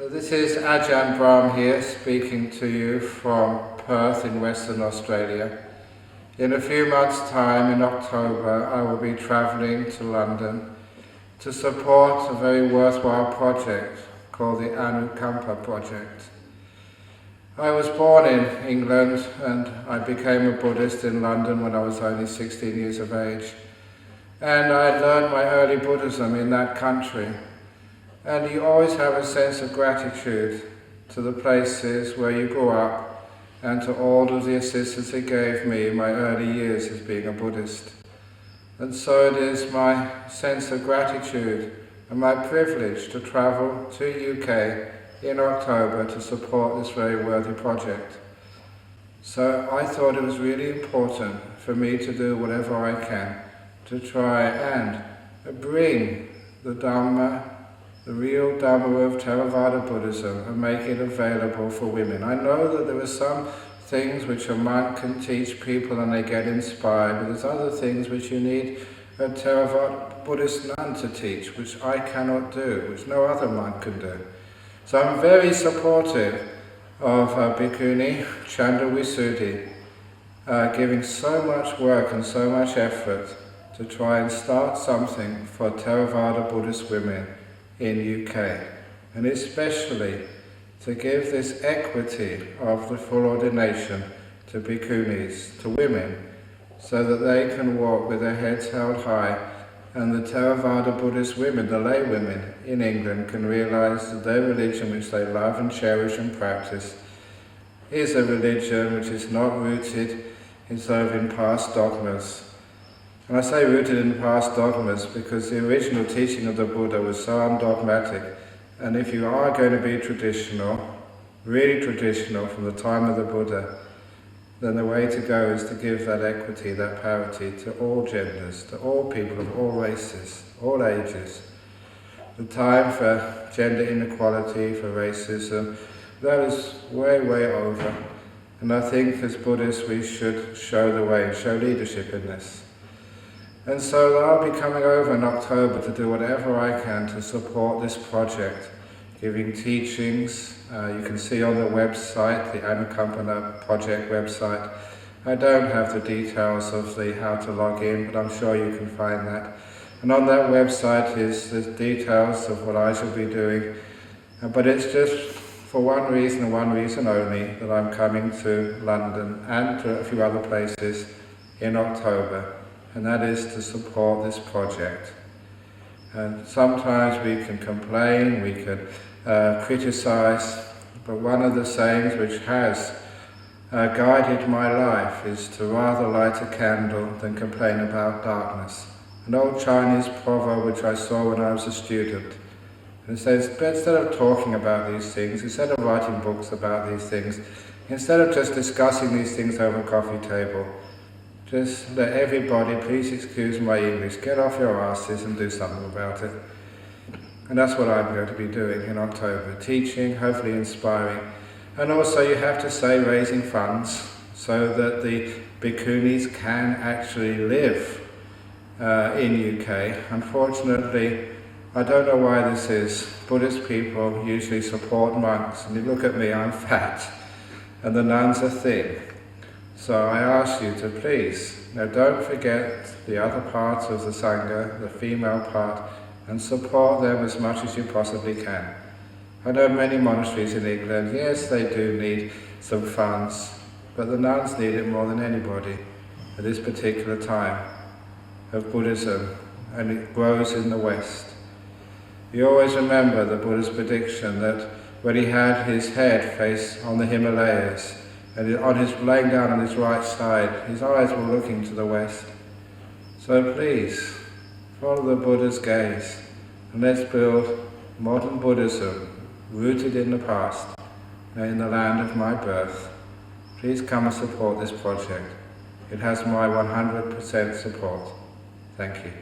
This is Ajahn Brahm here, speaking to you from Perth in Western Australia. In a few months' time, in October, I will be travelling to London to support a very worthwhile project called the Anukampa Project. I was born in England and I became a Buddhist in London when I was only 16 years of age. And I learned my early Buddhism in that country. And you always have a sense of gratitude to the places where you grew up and to all of the assistance it gave me in my early years as being a Buddhist. And so it is my sense of gratitude and my privilege to travel to UK in October to support this very worthy project. So I thought it was really important for me to do whatever I can to try and bring the Dhamma, the real Dhamma of Theravada Buddhism, and make it available for women. I know that there are some things which a monk can teach people and they get inspired, but there's other things which you need a Theravada Buddhist nun to teach, which I cannot do, which no other monk can do. So I'm very supportive of Bhikkhuni Chandra Visuddhi giving so much work and so much effort to try and start something for Theravada Buddhist women in UK, and especially to give this equity of the full ordination to bhikkhunis, to women, so that they can walk with their heads held high, and the Theravada Buddhist women, the lay women in England, can realise that their religion, which they love and cherish and practice, is a religion which is not rooted in past dogmas. And I say rooted in past dogmas because the original teaching of the Buddha was so undogmatic, and if you are going to be traditional, really traditional from the time of the Buddha, then the way to go is to give that equity, that parity to all genders, to all people of all races, all ages. The time for gender inequality, for racism, that is way, way over. And I think as Buddhists we should show the way, show leadership in this. And so I'll be coming over in October to do whatever I can to support this project, giving teachings. You can see on the website, the Anukampa Project website. I don't have the details of how to log in, but I'm sure you can find that. And on that website is the details of what I shall be doing. But it's just for one reason and one reason only that I'm coming to London and to a few other places in October. And that is to support this project. And sometimes we can complain, we can criticize, but one of the sayings which has guided my life is to rather light a candle than complain about darkness. An old Chinese proverb which I saw when I was a student. And it says, instead of talking about these things, instead of writing books about these things, instead of just discussing these things over a coffee table, just let everybody, please excuse my English, get off your asses and do something about it. And that's what I'm going to be doing in October, teaching, hopefully inspiring. And also you have to say raising funds so that the bhikkhunis can actually live in UK. Unfortunately, I don't know why this is. Buddhist people usually support monks, and you look at me, I'm fat, and the nuns are thin. So I ask you to please, now don't forget the other parts of the Sangha, the female part, and support them as much as you possibly can. I know many monasteries in England, yes, they do need some funds, but the nuns need it more than anybody at this particular time of Buddhism, and it grows in the West. You always remember the Buddha's prediction that when he had his head faced on the Himalayas, and laying down on his right side, his eyes were looking to the west. So please, follow the Buddha's gaze, and let's build modern Buddhism rooted in the past, in the land of my birth. Please come and support this project. It has my 100% support. Thank you.